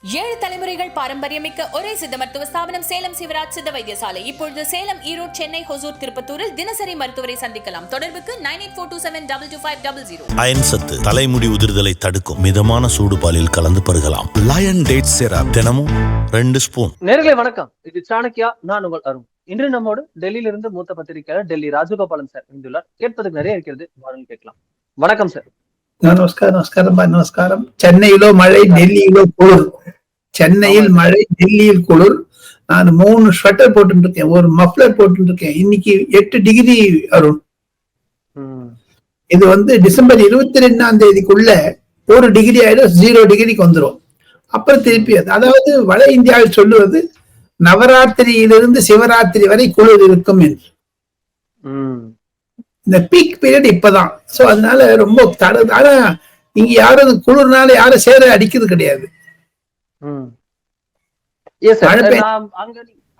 ஏழு தலைமுறைகள் பாரம்பரியமிக்க ஒரே சித்த மருத்துவ ஸ்தாபனம் சேலம் சிவராஜ் சித்த வைத்தியசாலை. இப்பொழுது சேலம், ஈரோடு, சென்னை, ஹொசூர், திருப்பத்தூரில் தினசரி மருத்துவரை சந்திக்கலாம். தொடர்புக்கு 9842722250. அயன் சத்து தலைமுடி உதிர்தலை தடுக்கும் மிதமான சூடு பாலில் கலந்து பருகலாம். லயன் டேட் சிரப் தினமும் 2 ஸ்பூன். நேயர்களே வணக்கம், இது சாணக்கியா. நான் உங்கள் அருண். இன்று நம்மோடு டெல்லியிலிருந்து மூத்த பத்திரிகையாளர் டெல்லி ராஜகோபாலன் சார் இணைந்துள்ளார். கேட்பதற்கு நிறைய இருக்கிறது, வாருங்கள் கேட்கலாம். வணக்கம் சார். நமஸ்காரம். சென்னையிலோ மழை, டெல்லியிலோ குளிர். சென்னையில் மழை, டெல்லியில் குளிர். நான் 3 ஸ்வெட்டர் போட்டு இருக்கேன், ஒரு மஃப்ளர் போட்டு இருக்கேன். இன்னைக்கு 8 டிகிரி அருண். இது டிசம்பர் 22ஆம் தேதிக்குள்ள 1 டிகிரி ஆயிடும், 0 டிகிரிக்கு வந்துடும். அப்புறம் திருப்பி அதாவது வட இந்தியாவில் சொல்லுவது நவராத்திரியிலிருந்து சிவராத்திரி வரை குளிர் இருக்கும் என்று. இந்த பீக் பீரியட் இப்பதான். சோ அதனால ரொம்ப ஆனா இங்க யாரும் குளிர்னால யாரும் சேர அடிக்கிறது கிடையாது.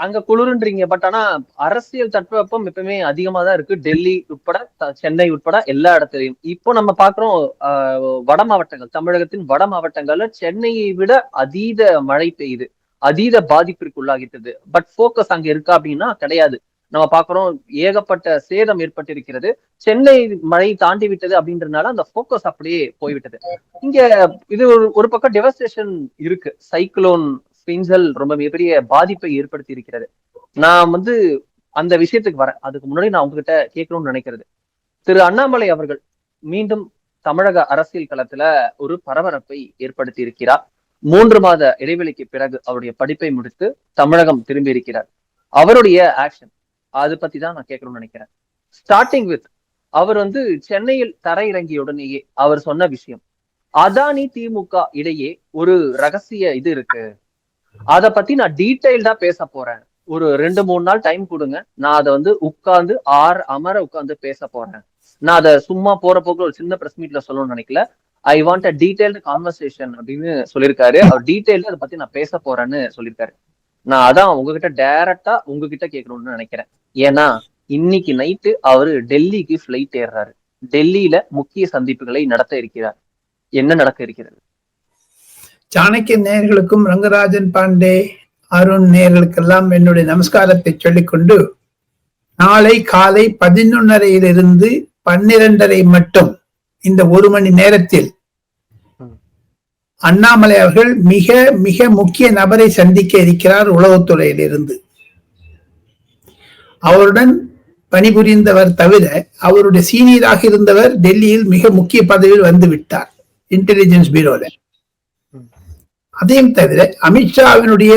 அங்க குளிர்ன்றீங்க, பட் ஆனா அரசியல் தட்பவெப்பம் எப்பவுமே அதிகமா தான் இருக்கு. டெல்லி உட்பட, சென்னை உட்பட எல்லா இடத்துலயும். இப்போ நம்ம பாக்குறோம், வட மாவட்டங்கள், தமிழகத்தின் வட மாவட்டங்கள்ல சென்னையை விட அதீத மழை பெய்யுது, அதீத பாதிப்பிற்கு உள்ளாகிட்டது. பட் போக்கஸ் அங்க இருக்கா அப்படின்னா கிடையாது. நம்ம பாக்குறோம், ஏகப்பட்ட சேதம் ஏற்பட்டிருக்கிறது. சென்னை மழை தாண்டி விட்டது அப்படின்றதுனால அந்த போக்கஸ் அப்படியே போய்விட்டது. இங்க இது ஒரு பக்கம் டெவஸ்டேஷன் இருக்கு. சைக்ளோன் பிஞ்சல் ரொம்ப மிகப்பெரிய பாதிப்பை ஏற்படுத்தி இருக்கிறது. நான் அந்த விஷயத்துக்கு வரேன். அதுக்கு முன்னாடி நான் உங்ககிட்ட கேட்கணும்னு நினைக்கிறது, திரு அண்ணாமலை அவர்கள் மீண்டும் தமிழக அரசியல் களத்துல ஒரு பரபரப்பை ஏற்படுத்தி இருக்கிறார். 3 மாத இடைவெளிக்கு பிறகு அவருடைய படிப்பை முடித்து தமிழகம் திரும்பி இருக்கிறார். அவருடைய ஆக்ஷன், அதை பத்தி தான் நான் கேட்கணும்னு நினைக்கிறேன். ஸ்டார்டிங் வித், அவர் சென்னையில் தரையிறங்கிய உடனேயே அவர் சொன்ன விஷயம், அதானி திமுக இடையே ஒரு ரகசிய இது இருக்கு, அதை பத்தி நான் டீடைல்டா பேச போறேன். ஒரு 2-3 நாள் டைம் கொடுங்க, நான் அதை உட்கார்ந்து அமர உட்கார்ந்து பேச போறேன். நான் அதை சும்மா போற போக்கு ஒரு சின்ன பிரஸ் மீட்ல சொல்லணும்னு நினைக்கல. I want a detailed conversation அப்படின்னு சொல்லியிருக்காரு. அவர் டீடைல்டு அதை பத்தி நான் பேச போறேன்னு சொல்லியிருக்காரு. நான் அதான் உங்ககிட்ட டைரக்டா உங்ககிட்ட கேட்கணும்னு நினைக்கிறேன். ஏன்னா இன்னைக்கு நைட்டு அவரு டெல்லிக்கு ஃபிளைட் ஏறுறாரு. டெல்லியில முக்கிய சந்திப்புகளை நடத்த இருக்கிறார். என்ன நடக்க இருக்கிறது? சாணக்கிய நேயர்களுக்கும் ரங்கராஜன் பாண்டே, அருண் நேயர்களுக்கெல்லாம் என்னுடைய நமஸ்காரத்தை சொல்லிக்கொண்டு, நாளை காலை 11:30 12:30 மட்டும் இந்த 1 மணி நேரத்தில் அண்ணாமலை அவர்கள் மிக மிக முக்கிய நபரை சந்திக்க இருக்கிறார். உளவுத்துறையிலிருந்து அவருடன் பணிபுரிந்தவர் தவிர அவருடைய சீனியராக இருந்தவர் டெல்லியில் மிக முக்கிய பதவியில் வந்து விட்டார், இன்டெலிஜென்ஸ் பியூரோல. அதையும் தவிர அமித்ஷாவினுடைய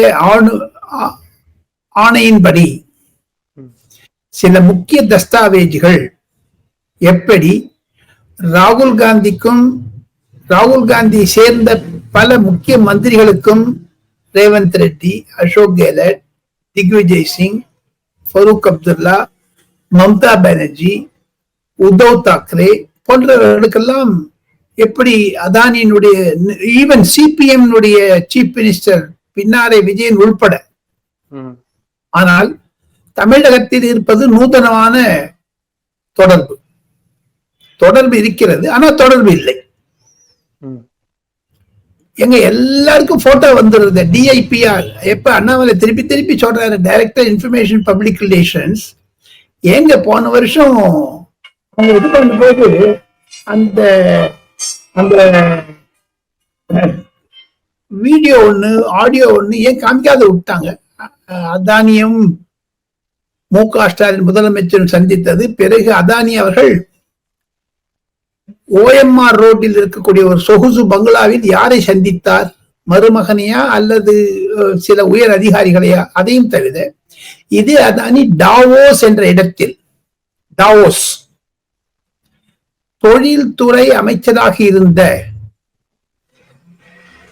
ஆணையின்படி சில முக்கிய தஸ்தாவேஜுகள், எப்படி ராகுல் காந்தி சேர்ந்த பல முக்கிய மந்திரிகளுக்கும், ரேவந்த் ரெட்டி, அசோக் கெலட், திக்விஜய் சிங், ஃபரூக் அப்துல்லா, மம்தா பானர்ஜி, உத்தவ் தாக்கரே போன்றவர்களுக்கெல்லாம் எப்படி அதானியினுடைய, even CPM chief minister Pinarayi Vijayan உள்பட. ஆனால் தமிழகத்தில் இருப்பது நூதனமான தொடர்பு இருக்கிறது, ஆனா தொடர்பு இல்லை. எங்க எல்லாருக்கும் போட்டோ வந்துருது. டிஐபிஆர் எப்ப அண்ணாமலை திருப்பி சொல்றாரு, டைரக்டர் இன்ஃபர்மேஷன் பப்ளிக் ரிலேஷன்ஸ். எங்க போன வருஷம் இது பண்ணும்போது அந்த வீடியோ ஒண்ணு, ஆடியோ ஒண்ணு ஏன் காமிக்காத விட்டாங்க? அதானியும் மு.க. ஸ்டாலின் முதலமைச்சரும் சந்தித்தது. பிறகு அதானி அவர்கள் OMR ரோட்டில் இருக்கக்கூடிய ஒரு சொகுசு பங்களாவில் யாரை சந்தித்தார்? மருமகனையா அல்லது சில உயர் அதிகாரிகளையா? அதையும் தவிர இது அதானி டாவோஸ் என்ற இடத்தில், டாவோஸ் தொழில்துறை அமைச்சராக இருந்த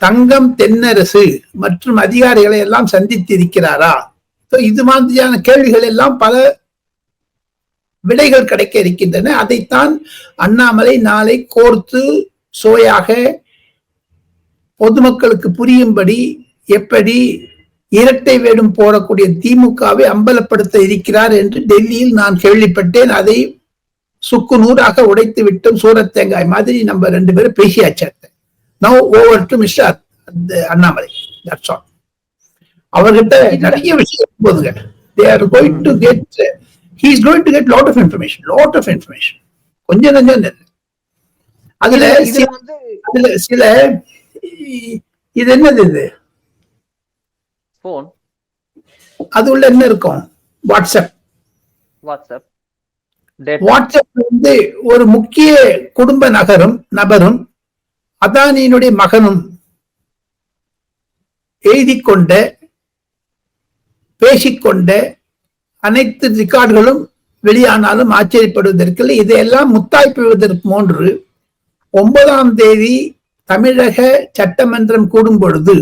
தங்கம் தென்னரசு மற்றும் அதிகாரிகளை எல்லாம் சந்தித்து இருக்கிறாரா? இது மாதிரியான கேள்விகள் எல்லாம் பல விடைகள் கிடைக்க இருக்கின்றன. அதைத்தான் அண்ணாமலை நாளை கோர்த்து சோயாக பொதுமக்களுக்கு புரியும்படி எப்படி இரட்டை வேடம் போடக்கூடிய திமுகவை அம்பலப்படுத்த இருக்கிறார் என்று டெல்லியில் நான் கேள்விப்பட்டேன். அதை சுக்கு நூறாக உடைத்து விட்டும் சூரத் தேங்காய் மாதிரி நம்ம 2 பேரும் பேசியாச்சு. Now over to Mr. Annamalai. That's all. அவர்கிட்ட நிறைய விஷயம் போதுங்க. They are going to get, he is going to get lot of information. கொஞ்சம் அதுல சில இது என்னது, இது போன், அது உள்ள என்ன இருக்கும்? வாட்ஸ்அப் வந்து ஒரு முக்கிய குடும்ப நபரும் அதானியினுடைய மகனும் எழுதிக்கொண்ட பேசிக்கொண்ட அனைத்து ரெக்கார்டுகளும் வெளியானாலும் ஆச்சரியப்படுவதற்கு இதையெல்லாம் முத்தாய்ப்புவதற்கு போன்று 9ஆம் தேதி தமிழக சட்டமன்றம் கூடும் பொழுது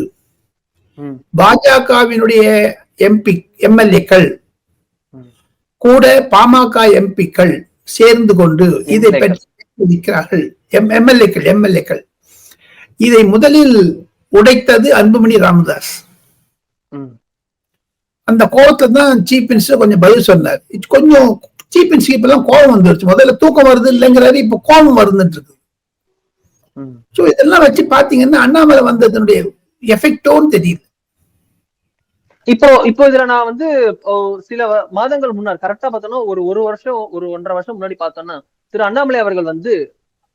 பாஜகவினுடைய எம்எல்ஏக்கள் கூட பாமக எம்பிக்கள் சேர்ந்து கொண்டு இதை பற்றி எம்எல்ஏக்கள் இதை முதலில் உடைத்தது அன்புமணி ராமதாஸ். அந்த கோபத்தை தான் சீஃப் மினிஸ்டர் கொஞ்சம் பதில் சொன்னார். கொஞ்சம் சீஃப் மினிஸ்டர் இப்ப எல்லாம் கோபம் வந்துருச்சு. முதல்ல தூக்கம் வருது இல்லைங்கிறாரு, இப்ப கோபம் வருதுன்னு இருக்கு. சோ இதெல்லாம் வச்சு பாத்தீங்கன்னா அண்ணாமலை வந்ததனுடைய எஃபெக்டோன்னு தெரியுது. இப்போ இதுல நான் வந்து சில மாதங்கள் முன்னாடி கரெக்டா பார்த்தோம்னா ஒரு வருஷம் 1.5 வருஷம் முன்னாடி பார்த்தோம்னா திரு அண்ணாமலை அவர்கள் வந்து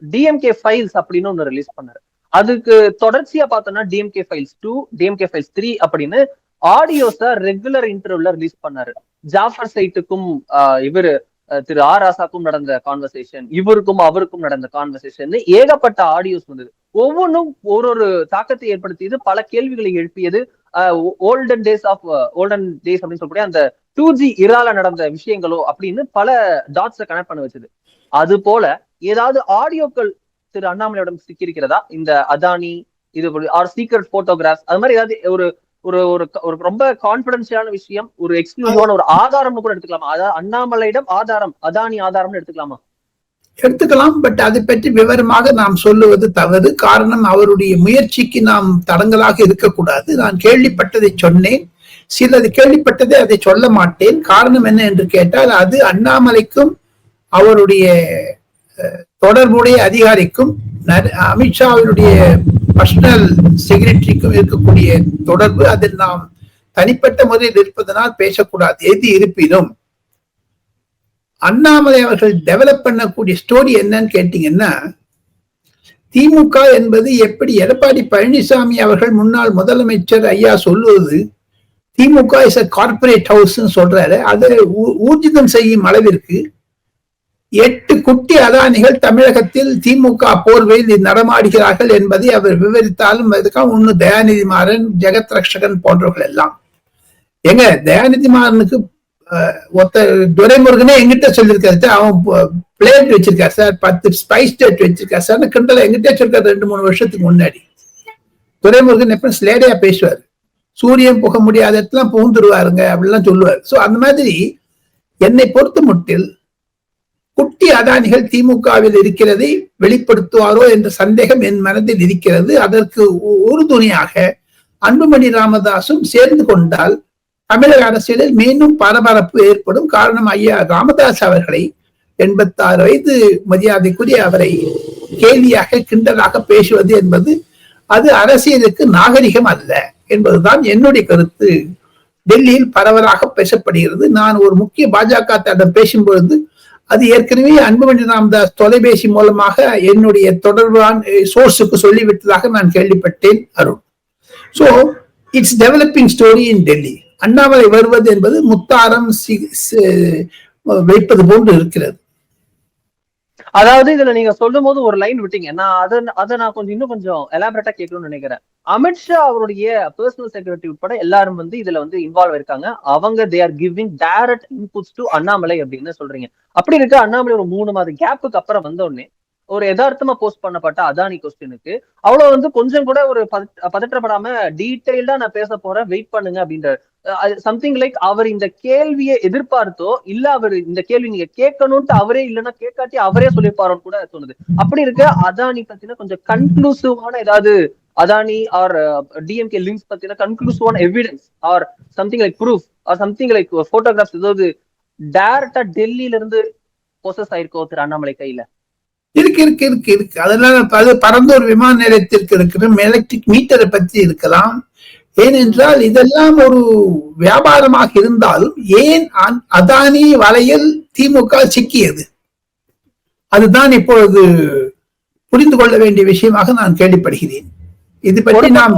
டிஎம்கே ஃபைல்ஸ் அப்படின்னு ஒண்ணு ரிலீஸ் பண்ணாரு. அதுக்கு தொடர்ச்சியா பார்த்தோம்னா டிஎம்கே ஃபைல்ஸ் 2, டிஎம்கே ஃபைல்ஸ் 3 அப்படின்னு ஆடியோஸ ரெகுலர் இன்டர்வியூல ரிலீஸ் பண்ணாரு. ஜாஃபர் சைட்டுக்கும் இவரு திரு ஆர் ராசாக்கும் நடந்த கான்வர்சேஷன், இவருக்கும் அவருக்கும் நடந்த கான்வர்சேஷன், ஏகப்பட்ட ஆடியோஸ் வந்தது. ஒவ்வொன்றும் ஒரு தாக்கத்தை ஏற்படுத்தியது, பல கேள்விகளை எழுப்பியது. ஓல்டன் டேஸ் அப்படின்னு சொல்லக்கூடிய அந்த 2G இரால நடந்த விஷயங்களோ அப்படின்னு பல டாட்ஸை கனெக்ட் பண்ண வச்சது. அது போல ஏதாவது ஆடியோக்கள் திரு அண்ணாமலையோட சிக்கியிருக்கிறதா? இந்த அதானி இது சீக்ரெட் போட்டோகிராஃப்ஸ் அது மாதிரி ஏதாவது ஒரு ரொம்ப கான்பிடன்ஷியலான விஷயம், ஒரு எக்ஸ்க்ளூசிவான ஒரு ஆதாரம்னு கூட எடுத்துக்கலாமா? அதாவது அண்ணாமலையிடம் ஆதாரம், அதானி ஆதாரம்னு எடுத்துக்கலாமா? எடுத்துக்கலாம். பட் அதை பற்றி விவரமாக நாம் சொல்லுவது தவறு. காரணம், அவருடைய முயற்சிக்கு நாம் தடங்கலாக இருக்கக்கூடாது. நான் கேள்விப்பட்டதை சொன்னேன், சிலது கேள்விப்பட்டதை அதை சொல்ல மாட்டேன். காரணம் என்ன என்று கேட்டால், அது அண்ணாமலைக்கும் அவருடைய தொடர்புடைய அதிகாரிக்கும் அமித்ஷாவினுடைய பர்சனல் செக்ரட்டரிக்கும் இருக்கக்கூடிய தொடர்பு. அதில் நாம் தனிப்பட்ட முறையில் இருப்பதனால் பேசக்கூடாது. எது இருப்பினும் அண்ணாமலை அவர்கள் டெவலப் பண்ணக்கூடிய ஸ்டோரி என்னன்னு கேட்டீங்கன்னா, திமுக என்பது எப்படி எடப்பாடி பழனிசாமி அவர்கள் முன்னாள் முதலமைச்சர் ஐயா சொல்லுவது திமுக இஸ் a கார்பரேட் ஹவுஸ் சொல்றாரு. அதை ஊர்ஜிதம் செய்யும் அளவிற்கு 8 குட்டி அதானிகள் தமிழகத்தில் திமுக போர்வையில் நடமாடுகிறார்கள் என்பதை அவர் விவரித்தாலும் அதுக்காக ஒண்ணு தயாநிதி மாறன், ஜெகத் ரக்ஷகன் போன்றவர்கள் எல்லாம். எங்க தயாநிதி மாறனுக்கு ஒருத்தர் துரைமுருகனே எங்கிட்ட சொல்லியிருக்காரு, அவன் பிளேட் வச்சிருக்காரு சார், 10 ஸ்பைஸ் டேட் வச்சிருக்காரு சார், கிண்டல எங்கிட்ட வச்சிருக்காரு 2-3 வருஷத்துக்கு முன்னாடி. துரைமுருகன் எப்ப ஸ்லேடையா பேசுவார், சூரியன் புக முடியாத இடத்துல புகுந்துருவாருங்க அப்படிலாம் சொல்லுவார். சோ அந்த மாதிரி என்னை பொறுத்த மட்டில் குட்டி அதானிகள் திமுகவில் இருக்கிறதை வெளிப்படுத்துவாரோ என்ற சந்தேகம் என் மனதில் இருக்கிறது. அதற்கு உறுதுணையாக அன்புமணி ராமதாசும் சேர்ந்து கொண்டால் தமிழக அரசியலில் மீண்டும் பரபரப்பு ஏற்படும். காரணம், ஐயா ராமதாஸ் அவர்களை 86 வயது மரியாதைக்குரிய அவரை கேலியாக கிண்டலாக பேசுவது என்பது அது அரசியலுக்கு நாகரிகம் அல்ல என்பதுதான் என்னுடைய கருத்து. டெல்லியில் பரவலாக பேசப்படுகிறது. நான் ஒரு முக்கிய பாஜக தடம் பேசும்பொழுது அது ஏற்கனவே அன்புமணி ராமதாஸ் தொலைபேசி மூலமாக என்னுடைய தொடர்பான சோர்ஸுக்கு சொல்லிவிட்டதாக நான் கேள்விப்பட்டேன் Arun. So it's developing story இன் டெல்லி. அண்ணாமலை வருவது என்பது முத்தாரம் வைப்பது போன்று இருக்கிறது. அதாவது இதுல நீங்க சொல்லும் போது ஒரு லைன் விட்டீங்க, நான் அதை நான் இன்னும் கொஞ்சம் எலாபரேட்டா கேட்கணும்னு நினைக்கிறேன். அமித்ஷா அவருடைய பர்சனல் செக்ரட்டரி உட்பட எல்லாரும் வந்து இதுல வந்து இன்வால்வ் இருக்காங்க. அவங்க they are giving direct inputs to Annamalai அப்படின்னு சொல்றீங்க. அப்படி இருக்க அண்ணாமலை ஒரு 3 மாத கேப்புக்கு அப்புறம் வந்த உடனே ஒரு யதார்த்தமா போஸ்ட் பண்ணப்பட்ட அதானி கொஸ்டினுக்கு அவ்வளவு வந்து கொஞ்சம் கூட ஒரு பதற்றப்படாம டீடைல்டா நான் பேச போறேன், வெயிட் பண்ணுங்க அப்படின்ற சம்திங் லைக் அவர் இந்த கேள்வியை எதிர்பார்த்தோ இல்ல அவர் இந்த கேள்வி நீங்க கேட்கணும்ட்டு அவரே இல்லைன்னா கேட்காட்டி அவரே சொல்லிருப்பாரோன்னு கூட தோணுது. அப்படி இருக்க அதானி பத்தின கொஞ்சம் கன்க்ளூசிவான ஏதாவது அதானி ஆர் டிஎம்கே லிங்க்ஸ் பத்தின கன்க்ளூசிவான evidence or something like proof or something like photographs ஏதாவது டைரக்டா டெல்லியில இருந்து ப்ரோசஸ் ஆயிருக்கோ திரு அண்ணாமலை கையில? இருக்கு அதெல்லாம் அது பரந்தூர் விமான நிலையத்திற்கு இருக்கிற எலக்ட்ரிக் மீட்டரை பற்றி இருக்கலாம். ஏனென்றால் இதெல்லாம் ஒரு வியாபாரமாக இருந்தாலும் ஏன் அதானி வலையில் திமுக சிக்கியது, அதுதான் இப்பொழுது புரிந்து கொள்ள வேண்டிய விஷயமாக நான் கேள்விப்படுகிறேன். இது பற்றி நாம்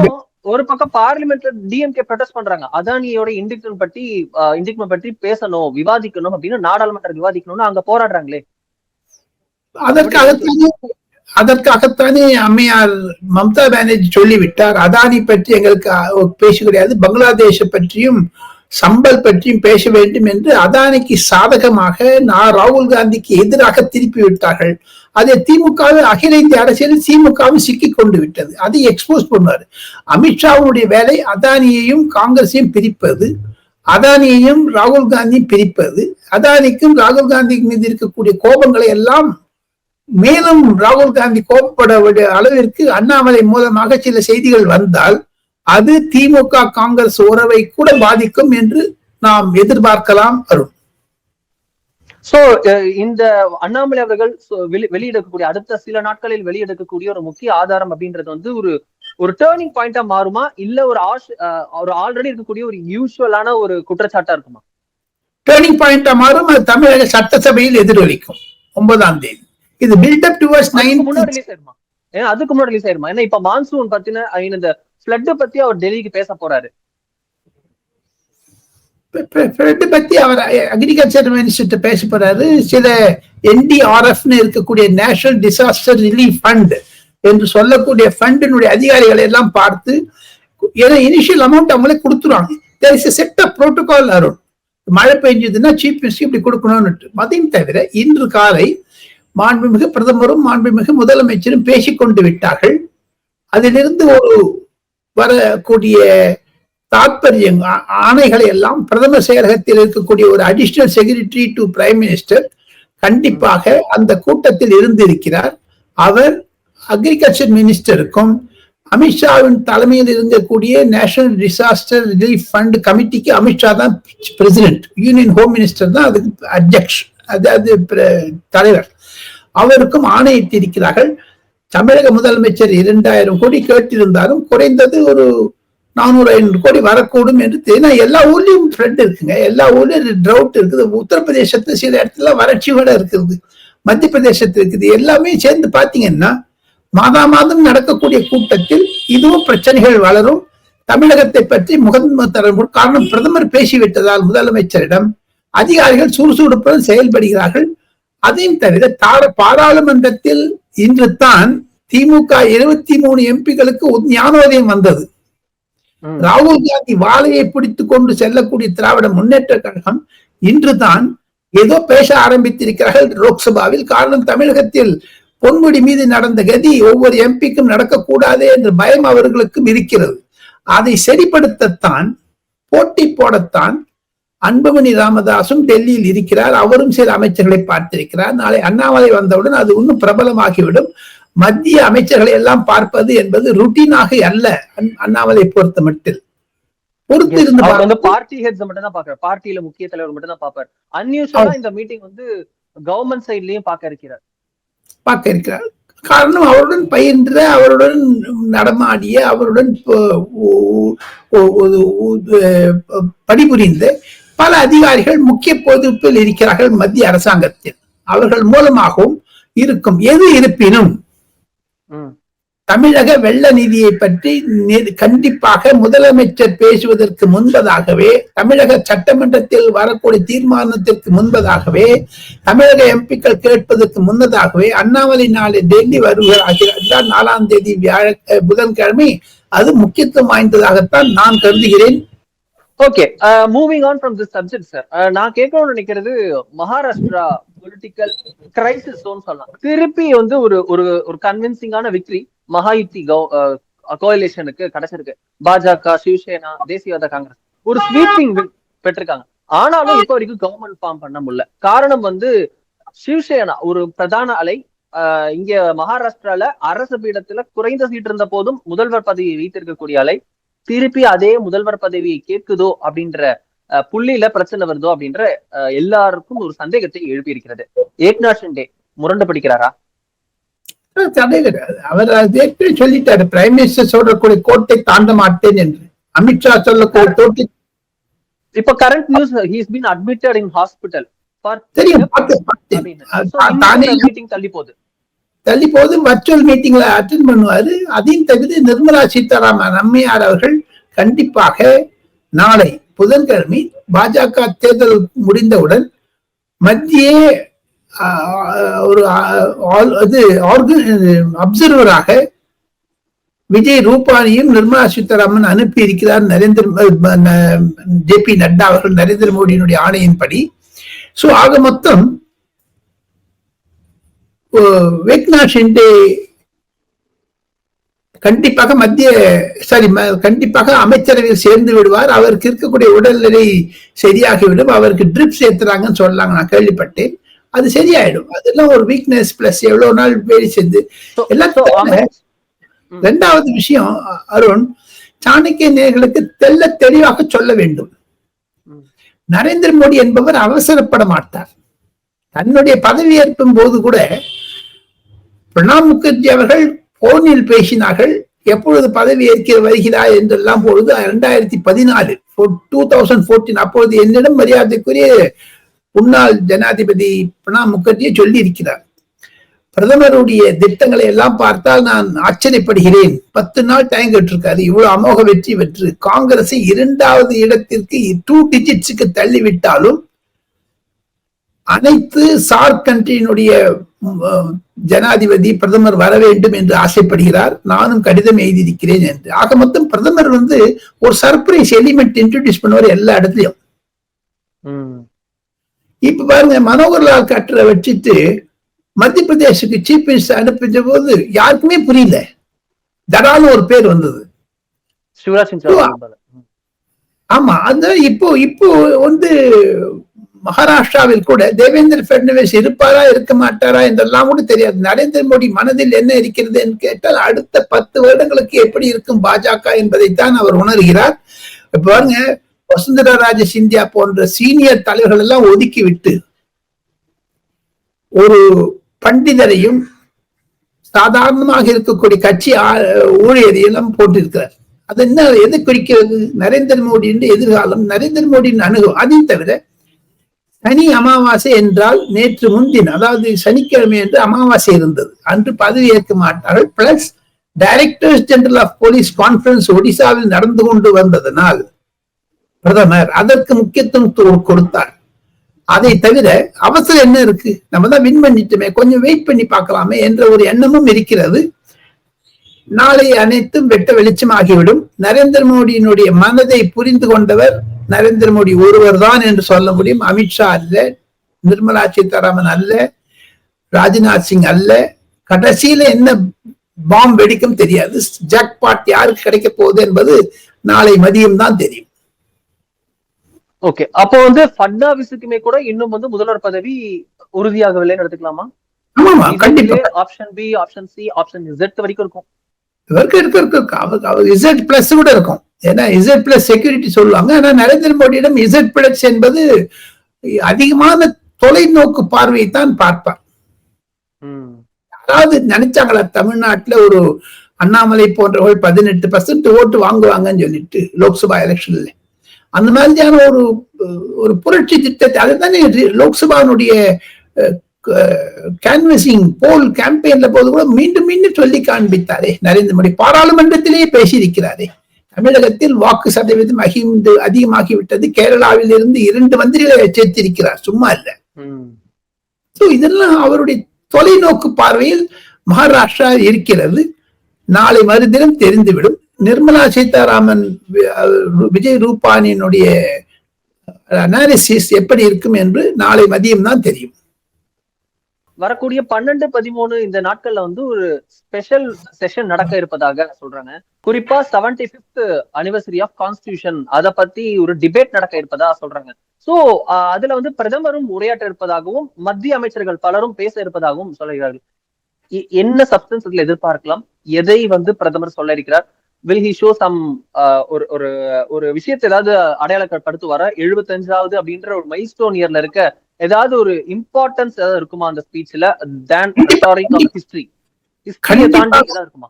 ஒரு பக்கம் பார்லிமெண்ட்ல டிஎம்கே ப்ரொடெஸ்ட் பண்றாங்க, அதானியோட இண்டிக்மெண்ட் பற்றி பேசணும், விவாதிக்கணும் அப்படின்னு, நாடாளுமன்றம் விவாதிக்கணும்னு அங்க போராடுறாங்களே. அதற்காகத்தானே அம்மையார் மம்தா பானர்ஜி சொல்லிவிட்டார், அதானி பற்றி எங்களுக்கு பேச கிடையாது, பங்களாதேஷ பற்றியும் சம்பல் பற்றியும் பேச வேண்டும் என்று அதானிக்கு சாதகமாக ராகுல் காந்திக்கு எதிராக திருப்பி விட்டார்கள். அதை திமுக அகில இந்திய அரசியலில் திமுகவும் சிக்கிக் கொண்டு விட்டது. அதை எக்ஸ்போஸ் பண்ணுவார். அமித்ஷாவுடைய வேலை அதானியையும் காங்கிரஸையும் பிரிப்பது, அதானியையும் ராகுல் காந்தியும் பிரிப்பது, அதானிக்கும் ராகுல் காந்தி மீது இருக்கக்கூடிய கோபங்களை எல்லாம் மேலும் ராகுல் காந்தி கோபப்பட அளவிற்கு அண்ணாமலை மூலமாக சில செய்திகள் வந்தால் அது திமுக காங்கிரஸ் உறவை கூட பாதிக்கும் என்று நாம் எதிர்பார்க்கலாம். அருண், சோ இந்த அண்ணாமலை அவர்கள் வெளியிடக்கூடிய அடுத்த சில நாட்களில் வெளியிடக்கூடிய ஒரு முக்கிய ஆதாரம் அப்படின்றது வந்து ஒரு டேர்னிங் பாயிண்டா மாறுமா, இல்ல ஒரு ஆல்ரெடி இருக்கக்கூடிய ஒரு யூசுவலான ஒரு குற்றச்சாட்டா இருக்குமா? டேர்னிங் பாயிண்டா மாறும். அது தமிழக சட்டசபையில் எதிரொலிக்கும் 9ஆம் தேதி. இது பில்டப் டுவர்ட்ஸ் 9 முன்னாடி ரிலீஸ் ஆயிருமா? அதுக்கு முன்னாடி ரிலீஸ் ஆயிருமா? ஏன்னா இப்ப மான்சூன் பத்தின இந்த ஃப்ளட் பத்தி அவர் டெல்லிக்கு பேச போறாரு. பத்தி அவர் அக்ரிகல்ச்சர் மினிஸ்டர் பேச போறாரு. சில NDRF இருக்கக்கூடிய நேஷனல் டிசாஸ்டர் ரிலீஃப் ஃபண்ட் என்று சொல்லக்கூடிய ஃபண்டினுடைய அதிகாரிகளை எல்லாம் பார்த்து இனிஷியல் அமௌண்ட் அவங்களே கொடுத்துருவாங்க. There is a set of protocol. Arun, மழை பெஞ்சதுன்னா சீஃப் மினிஸ்டர் இப்படி கொடுக்கணும்னு. அதையும் தவிர இன்று காலை மாண்புமிகு பிரதமரும் மாண்புமிகு முதலமைச்சரும் பேசிக்கொண்டு விட்டார்கள். அதிலிருந்து ஒரு வரக்கூடிய தாற்பயம் ஆணைகளை எல்லாம் பிரதமர் செயலகத்தில் இருக்கக்கூடிய ஒரு additional secretary to prime minister கண்டிப்பாக அந்த கூட்டத்தில் இருந்திருக்கிறார். அவர் அக்ரிகல்ச்சர் மினிஸ்டருக்கும் அமித்ஷாவின் தலைமையில் இருக்கக்கூடிய நேஷனல் டிசாஸ்டர் ரிலீஃப் ஃபண்ட் கமிட்டிக்கு அமித்ஷா தான் பிரசிடென்ட், யூனியன் ஹோம் மினிஸ்டர் தான் அதுக்கு அத்தியக்ஷ், அதாவது தலைவர், அவருக்கும் ஆணையிட்டிருக்கிறார்கள். தமிழக முதலமைச்சர் 2000 கோடி கேட்டிருந்தாலும் குறைந்தது ஒரு 400-500 கோடி வரக்கூடும் என்று. ஏன்னா எல்லா ஊர்லயும் ஃப்ளட் இருக்குங்க, எல்லா ஊர்லயும் ட்ரவுட் இருக்குது. உத்தரப்பிரதேசத்துல சில இடத்துல வறட்சி கூட இருக்குது, மத்திய பிரதேசத்துல இருக்குது. எல்லாமே சேர்ந்து பாத்தீங்கன்னா மாதம் நடக்கக்கூடிய கூட்டத்தில் இதுவும் பிரச்சனைகள் வளரும். தமிழகத்தை பற்றி காரணம் பிரதமர் பேசிவிட்டதால் முதலமைச்சரிடம் அதிகாரிகள் சுறுசுறுப்புடன் செயல்படுகிறார்கள். அதையும் தவிர பாராளுமன்றத்தில் இன்று தான் திமுக 23 எம்பிகளுக்கு ஞானோதயம் வந்தது. ராகுல் காந்தி வாழையை பிடித்துக் கொண்டு செல்லக்கூடிய திராவிட முன்னேற்ற கழகம் இன்றுதான் ஏதோ பேச ஆரம்பித்திருக்கிறார்கள் லோக்சபாவில். காரணம், தமிழகத்தில் பொன்முடி மீது நடந்த கதி ஒவ்வொரு எம்பிக்கும் நடக்கக்கூடாது என்ற பயம் அவர்களுக்கும் இருக்கிறது. அதை சரிப்படுத்தத்தான், போட்டி போடத்தான் அன்புமணி ராமதாசும் டெல்லியில் இருக்கிறார். அவரும் சில அமைச்சர்களை பார்த்திருக்கிறார். நாளை அண்ணாமலை வந்தவுடன் அது இன்னும் பிரபலமாகிவிடும். மத்திய அமைச்சர்களை எல்லாம் பார்ப்பது என்பது ருட்டீனாக அல்ல. அண்ணாமலை பொறுத்த மட்டும் பொறுத்திருந்து பார்ட்டி ஹெட்ஸ் மட்டும் தான் பாக்குறாரு, பார்ட்டியில முக்கிய தலைவர் மட்டும் தான் பாப்பார். அன்யூஷுவலா இந்த மீட்டிங் வந்து கவர்மெண்ட் சைட்லயும் பார்க்க இருக்கிறார். காரணம், அவருடன் பயின்ற, அவருடன் நடமாடிய, அவருடன் பணிபுரிந்த பல அதிகாரிகள் முக்கிய பொறுப்பில் இருக்கிறார்கள் மத்திய அரசாங்கத்தில். அவர்கள் மூலமாகவும் இருக்கும். எது இருப்பினும் தமிழக வெள்ள நிதியை பற்றி கண்டிப்பாக முதலமைச்சர் பேசுவதற்கு முன்பதாகவே, தமிழக சட்டமன்றத்தில் வரக்கூடிய தீர்மானத்திற்கு முன்பதாகவே, தமிழக எம்பிக்கள் கேட்பதற்கு முன்னதாகவே அண்ணாமலை நாளை டெல்லி வருகிறார் 4ஆம் தேதி புதன்கிழமை. அது முக்கியத்துவம் வாய்ந்ததாகத்தான் நான் கருதுகிறேன். Okay, moving on from this subject sir, நான் கேட்கணும்னு நினைக்கிறது மகாராஷ்டிரா பொலிட்டிக்கல் கிரைசிஸ் சொல்லலாம். திருப்பி வந்து ஒரு கன்வின்சிங்கான விக்டரி மகாயுத்தி கோலிஷனுக்கு கிடைச்சிருக்கு. பாஜக, சிவசேனா, தேசியவாத காங்கிரஸ் ஒரு ஸ்வீப்பிங் பெற்றிருக்காங்க. ஆனாலும் இப்ப வரைக்கும் கவர்மெண்ட் ஃபார்ம் பண்ண முடியல. காரணம் வந்து சிவசேனா ஒரு பிரதான அலை. இங்க மகாராஷ்டிரால அரசு பீடத்துல குறைந்த சீட் இருந்த போதும் முதல்வர் பதவியை வைத்திருக்கக்கூடிய அலை திருப்பி அதே முதல்வர் பதவியை கேட்குதோ அப்படின்ற புள்ளியில பிரச்சனை வருதோ அப்படின்ற எல்லாருக்கும் ஒரு சந்தேகத்தை எழுப்பி இருக்கிறது. ஏக்நாத் ஷிண்டே முரண்டு பிடிக்கிறாரா? தடை கிடையாது. அவர் ஏற்கனவே சொல்லிட்டாரு, பிரைம் மினிஸ்டர் சொல்றக்கூடிய கோட்டை தாண்ட மாட்டேன் என்று. அமித்ஷா சொல்ல கோட்டை இப்ப current news he's been admitted in hospital for தெரியும். மீட்டிங் தள்ளி போகுது. வர்ச்சுவல் மீட்டிங்ல அட்டென்ட் பண்ணுவாரு. அதையும் தவிர நிர்மலா சீதாராமன் அம்மையார் அவர்கள் கண்டிப்பாக நாளை புதன்கிழமை பாஜக தேர்தல் முடிந்தவுடன் மத்திய ஒரு அப்சர்வராக விஜய் ரூபானியும் நிர்மலா சீதாராமன் அனுப்பி இருக்கிறார் ஜே.பி. நட்டா அவர்கள் நரேந்திர மோடியினுடைய ஆணையின்படி. சோ ஆக மொத்தம் ஏக்நாத் ஷிண்டே கண்டிப்பாக கண்டிப்பாக அமைச்சரவையில் சேர்ந்து விடுவார். அவருக்கு இருக்கக்கூடிய உடல்நிலை சரியாகிவிடும். அவருக்கு ட்ரிப்ஸ் ஏத்துறாங்கன்னு சொல்லாங்க, நான் கேள்விப்பட்டேன். அது சரியாயிடும். அதெல்லாம் ஒரு வீக்னஸ் பிளஸ் எவ்வளவு நாள் வேலை செஞ்சு எல்லாத்தையும். இரண்டாவது விஷயம் அருண், சாணக்கிய நேயர்களுக்கு தெளிவாக சொல்ல வேண்டும். நரேந்திர மோடி என்பவர் அவசரப்பட மாட்டார். தன்னுடைய பதவியேற்கும் போது கூட பிரணாப் முகர்ஜி அவர்கள் போனில் பேசினார்கள். எப்பொழுது பதவி ஏற்க வருகிறார் என்றெல்லாம் பொழுது 2014 2014 அப்பொழுது என்னிடம் மரியாதைக்குரிய முன்னாள் ஜனாதிபதி பிரணாப் முகர்ஜியை சொல்லி இருக்கிறார். பிரதமருடைய திட்டங்களை எல்லாம் பார்த்தால் நான் ஆச்சரியப்படுகிறேன். 10 நாள் டைம் கேட்டிருக்காரு. இவ்வளவு அமோக வெற்றி பெற்று காங்கிரஸை 2வது இடத்திற்கு 2 டிஜிட்ஸுக்கு தள்ளிவிட்டாலும் அனைத்து சார்க் கண்ட்ரியினுடைய ஜனாதிபதி பிரதமர் வர வேண்டும் என்று ஆசைப்படுகிறார். நானும் கடிதம் எழுதியிருக்கிறேன் என்று. ஆக மொத்தம் பிரதமர் ஒரு சர்ப்ரைஸ் எலிமெண்ட் இன்ட்ரோடியூஸ் பண்ணுவார் எல்லா இடத்துலயும். இப்ப பாருங்க, மனோகர்லால் கட்டரை வச்சுட்டு மத்திய பிரதேசுக்கு சீஃப் மினிஸ்டர் அனுப்பிச்ச போது யாருக்குமே புரியல. தடான்னு ஒரு பேர் வந்தது. ஆமா, அந்த இப்போ மகாராஷ்டிராவில் கூட தேவேந்திர பட்னவிஸ் இருப்பாரா இருக்க மாட்டாரா என்றெல்லாம் கூட தெரியாது. நரேந்திர மோடி மனதில் என்ன இருக்கிறது என்று கேட்டால் அடுத்த 10 வருடங்களுக்கு எப்படி இருக்கும் பாஜக என்பதைத்தான் அவர் உணர்கிறார். பாருங்க, வசுந்தரா ராஜே சிந்தியா போன்ற சீனியர் தலைவர்கள் எல்லாம் ஒதுக்கி விட்டு ஒரு பண்டிதரையும் சாதாரணமாக இருக்கக்கூடிய கட்சி ஊழியரையெல்லாம் போட்டிருக்கிறார். அது என்ன, எது குறிக்கிறது? நரேந்திர மோடியின் எதிர்காலம், நரேந்திர மோடியின் அணுகும். அதையும் தவிர சனி அமாவாசை என்றால் நேற்று முன்தின், அதாவது சனிக்கிழமை என்று அமாவாசை இருந்தது. அன்று பதவி ஏற்க மாட்டார்கள். Plus directors general of police conference ஒடிசாவில் நடந்து கொண்டு வந்ததனால் பிரதமர் அதற்கு முக்கியத்துவம் கொடுத்தார். அதை தவிர அவசரம் என்ன இருக்கு, நம்ம தான் வின் பண்ணிட்டுமே, கொஞ்சம் வெயிட் பண்ணி பார்க்கலாமே என்ற ஒரு எண்ணமும் இருக்கிறது. நாளை அனைத்தும் வெட்ட வெளிச்சமாகிவிடும். நரேந்திர மோடியினுடைய மனதை புரிந்து கொண்டவர் நரேந்திர மோடி ஒருவர் தான் என்று சொல்ல முடியும். அமித்ஷா அல்ல, நிர்மலா சீதாராமன் அல்ல, ராஜ்நாத் சிங் அல்ல. கடைசியில என்ன பாம் வெடிக்கும் தெரியாது. ஜாக்பாட் யாருக்கு கிடைக்க போகுது என்பது நாளை மதியம் தான் தெரியும். ஓகே, அப்போ ஃபட்னாவிஸுக்குமே கூட இன்னும் முதல்வர் பதவி உறுதியாகவில்லைன்னு எடுத்துக்கலாமா? ஆமா, கண்டிப்பா. Option B, option C, option Z வரைக்கும் இருக்கும். Z பிளஸ் கூட இருக்கும். ஏன்னா Z பிளஸ் செக்யூரிட்டி சொல்லுவாங்க. ஆனா நரேந்திர மோடியிடம் Z பிளஸ் என்பது அதிகமான தொலைநோக்கு பார்வையை தான் பார்ப்பார். அதாவது நினைச்சாங்களா தமிழ்நாட்டுல ஒரு அண்ணாமலை போன்றவர்கள் 18% ஓட்டு வாங்குவாங்கன்னு சொல்லிட்டு லோக்சபா எலெக்ஷன்ல அந்த மாதிரியான ஒரு புரட்சி திட்டத்தை அதுதானே லோக்சபானுடைய கேன்வசிங் போல் கேம்பெயின்ல போது கூட மீண்டும் மீண்டும் சொல்லி காண்பித்தாரே நரேந்திர மோடி. பாராளுமன்றத்திலேயே பேசியிருக்கிறாரே. தமிழகத்தில் வாக்கு சதவீதம் அதிகமாகிவிட்டது. கேரளாவில் இருந்து 2 மந்திரிகளை சேர்த்திருக்கிறார், சும்மா இல்ல. இதெல்லாம் அவருடைய தொலைநோக்கு பார்வையில் மகாராஷ்டிரா இருக்கிறது. நாளை மறுதினம் தெரிந்துவிடும். நிர்மலா சீதாராமன் விஜய் ரூபானியினுடைய அனாலிசிஸ் எப்படி இருக்கும் என்று நாளை மதியம் தான் தெரியும். வரக்கூடிய 12, 13 இந்த நாட்கள்ல ஒரு ஸ்பெஷல் செஷன் நடக்க இருப்பதாக சொல்றாங்க. குறிப்பா 75th anniversary ஆஃப் கான்ஸ்டிடியூஷன், அத பத்தி ஒரு டிபேட் நடக்க இருப்பதா சொல்றாங்க. சோ அதுல பிரதமரும் உரையாற்ற இருப்பதாகவும் மத்திய அமைச்சர்கள் பலரும் பேச இருப்பதாகவும் சொல்லுகிறார்கள். என்ன சப்ஸ்டன்ஸ் இதுல எதிர்பார்க்கலாம்? எதை பிரதமர் சொல்ல இருக்கிறார்? வில் ஹி ஷோ சம் ஒரு விஷயத்தை ஏதாவது அடையாளப்படுத்துவாரா? 75வது அப்படின்ற ஒரு மைல்ஸ்டோன் இயர்ல ஏதாவது ஒரு இம்பார்ட்டன்ஸ் ஏதாவது இருக்குமா அந்த ஸ்பீச்ல? ஹிஸ்டரி ஹிஸ்டரியை தாண்டி ஏதாவது இருக்குமா?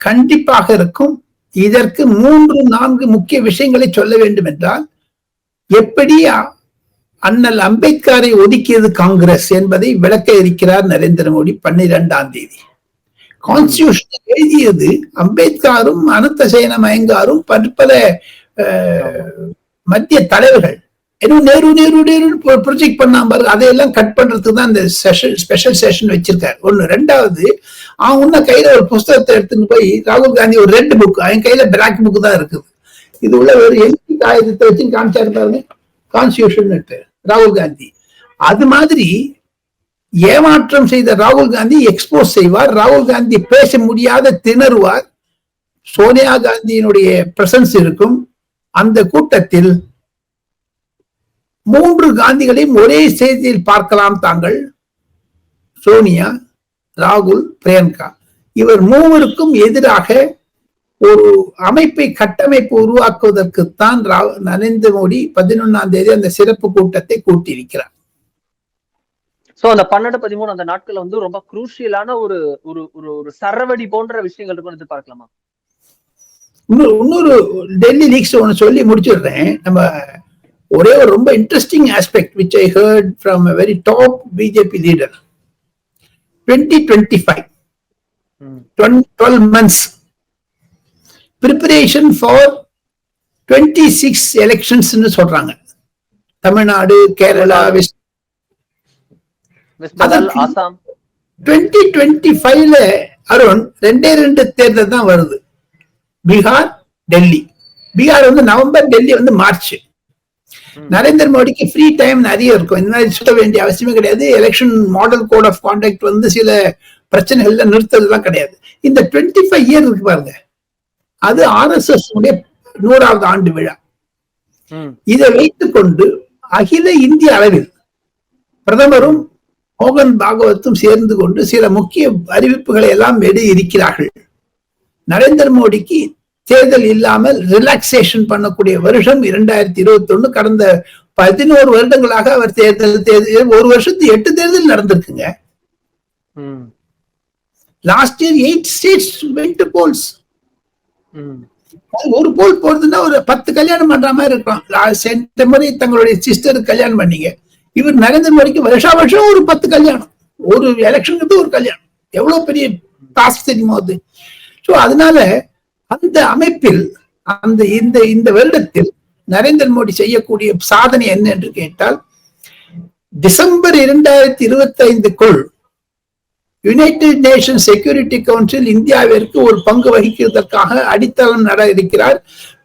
கண்டிப்பாக இருக்கும். இதற்கு 3-4 முக்கிய விஷயங்களை சொல்ல வேண்டும் என்றால், எப்படி அண்ணல் அம்பேத்கரை ஒதுக்கியது காங்கிரஸ் என்பதை விளக்க இருக்கிறார் நரேந்திர மோடி 12ஆம் தேதி. கான்ஸ்டிடியூஷன் எழுதியது அம்பேத்கரும் அனந்தசேன மயங்காரும் பல மத்திய தலைவர்கள். நேரு ப்ரொஜெக்ட் பண்ணாம அதையெல்லாம் கட் பண்றதுக்கு தான் இந்த ஸ்பெஷல் செஷன் வச்சிருக்காரு. ஒண்ணு. ரெண்டாவது, அவன் கையில ஒரு புஸ்தகத்தை எடுத்துன்னு போய் ராகுல் காந்தி ஒரு ரெட் புக், அவன் கையில பிளாக் புக் தான் இருக்குது. இது உள்ள ஒரு எழுதி காகிதத்தை வச்சு காமிச்சாரு பாருங்க, கான்ஸ்டிடியூஷன் ராகுல் காந்தி. அது மாதிரி ஏமாற்றம் செய்த ராகுல் காந்தி எக்ஸ்போஸ் செய்வார். ராகுல் காந்தி பேச முடியாத திணறுவார். சோனியா காந்தியினுடைய பிரசன்ஸ் இருக்கும். அந்த கூட்டத்தில் 3 காந்திகளையும் ஒரே செய்தியில் பார்க்கலாம் தாங்கள். சோனியா, ராகுல், பிரியங்கா இவர் 3க்கும் எதிராக ஒரு அமைப்பை கட்டமைப்பு உருவாக்குவதற்குத்தான் நரேந்திர மோடி 11ஆம் தேதி அந்த சிறப்பு கூட்டத்தை கூட்டியிருக்கிறார். சோ அந்த 12-13 அந்த நாட்கள் ரொம்ப குரூஷியலான ஒரு ஒரு ஒரு சரவடி போன்ற விஷயங்கள் இருக்கும் பார்க்கலாமா? இன்னொரு டெல்லி லீக்ஸ் ஒன்னு சொல்லி முடிச்சிடுறேன். நம்ம ஒரே ஒரு ரொம்ப interesting aspect which I heard from a very top BJP leader. 2025 12 months preparation for 26 elections ன்னு சொல்றாங்க. தமிழ்நாடு, கேரளா, வெஸ்ட் பெங்கால், ஆசாம். 2025ல அருண் 2 தேர்தல் தான் வருது. பீகார், டெல்லி. Bihar November, Delhi March. நரேந்திர மோடிக்கு ஃப்ரீ டைம் நிறைய இருக்கும். இந்த மாதிரி சொல்ல வேண்டிய அவசியமே கிடையாது. Election model code of contact சில பிரச்சனைகள்ல நிறுத்ததுலாம் கிடையாது. இந்த 25 இயர் இருக்கு பாருங்க, அது RSS உடைய 100வது ஆண்டு விழா. இதை வைத்துக் கொண்டு அகில இந்திய அளவில் பிரதமரும் மோகன் பாகவத்தும் சேர்ந்து கொண்டு சில முக்கிய அறிவிப்புகளை எல்லாம் இருக்கிறார்கள். நரேந்திர மோடிக்கு தேர்தல் இல்லாமல் ரிலாக்சேஷன் பண்ணக்கூடிய வருஷம் 2021. கடந்த 11 வருடங்களாக அவர் தேர்தல் ஒரு வருஷத்துக்கு 8 தேர்தல் நடந்திருக்குங்க. Last year 8 states went to polls. ஒரு போல் போறதுன்னா ஒரு 10 கல்யாணம் பண்ற மாதிரி இருக்கலாம். சென்ற முறை தங்களுடைய சிஸ்டருக்கு கல்யாணம் பண்ணீங்க. இவர் நரேந்திர மோடிக்கு வருஷம் ஒரு 10 கல்யாணம், ஒரு எலெக்ஷனுக்கு ஒரு கல்யாணம். எவ்வளவு பெரிய டாஸ்க் தெரியுமா அது? சோ அதனால அந்த அமைப்பில் இந்த வருடத்தில் நரேந்திர மோடி செய்யக்கூடிய சாதனை என்ன என்று கேட்டால், டிசம்பர் 2025க்குள் யுனைடெட் நேஷன் செக்யூரிட்டி கவுன்சில் இந்தியாவிற்கு ஒரு பங்கு வகிக்கிறதற்காக அடித்தளம் நட இருக்கிறார்.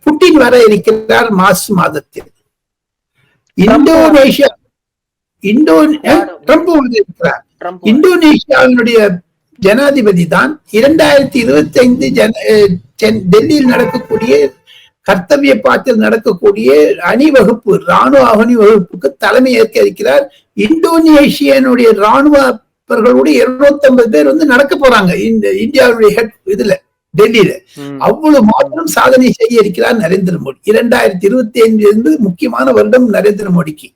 புட்டின் வர இருக்கிறார் மார்ச் மாதத்தில். இந்தோனேஷியாவினுடைய ஜனாதிபதி தான் 2025 டெல்லியில் நடக்கக்கூடிய கர்த்தவிய பாத்தில் நடக்கக்கூடிய அணிவகுப்பு, ராணுவ அணிவகுப்புக்கு தலைமை ஏற்க இருக்கிறார். இந்தோனேஷியனுடைய ராணுவர்களுடைய 250 பேர் நடக்க போறாங்க இந்த இந்தியாவுடைய இதுல டெல்லியில. அவ்வளவு மாத்திரம் சாதனை செய்ய இருக்கிறார் நரேந்திர மோடி. 2025 முக்கியமான வருடம் நரேந்திர மோடிக்கு.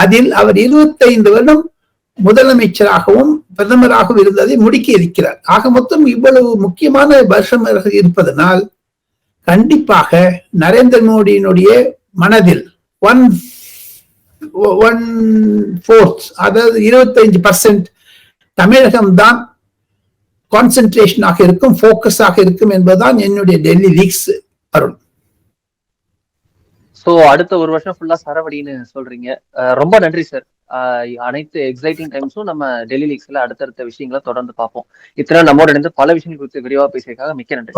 அதில் அவர் 25 வருடம் முதலமைச்சராகவும் பிரதமராகவும் இருந்ததை முடிக்க இருக்கிறார். ஆக மொத்தம் இவ்வளவு முக்கியமான வருஷம் இருப்பதனால் கண்டிப்பாக நரேந்திர மோடியினுடைய மனதில் 1/4, அதாவது 25% தமிழகம் தான் கான்சென்ட்ரேஷனாக இருக்கும், போக்கஸாக இருக்கும் என்பதுதான் என்னுடைய டெல்லி லீக்ஸ். அருண், சோ அடுத்த ஒரு வருஷம் ஃபுல்லா சரவடின்னு சொல்றீங்க. ரொம்ப நன்றி சார். அனைத்து எக்ஸைட்டிங் டைம்ஸும் நம்ம டெல்லி லீக்ஸ்ல அடுத்தடுத்த விஷயங்களை தொடர்ந்து பார்ப்போம். இத்தனை நம்மோட இணைந்து பல விஷயங்கள் குறித்து விரிவா பேசியதுக்காக மிக்க நன்றி.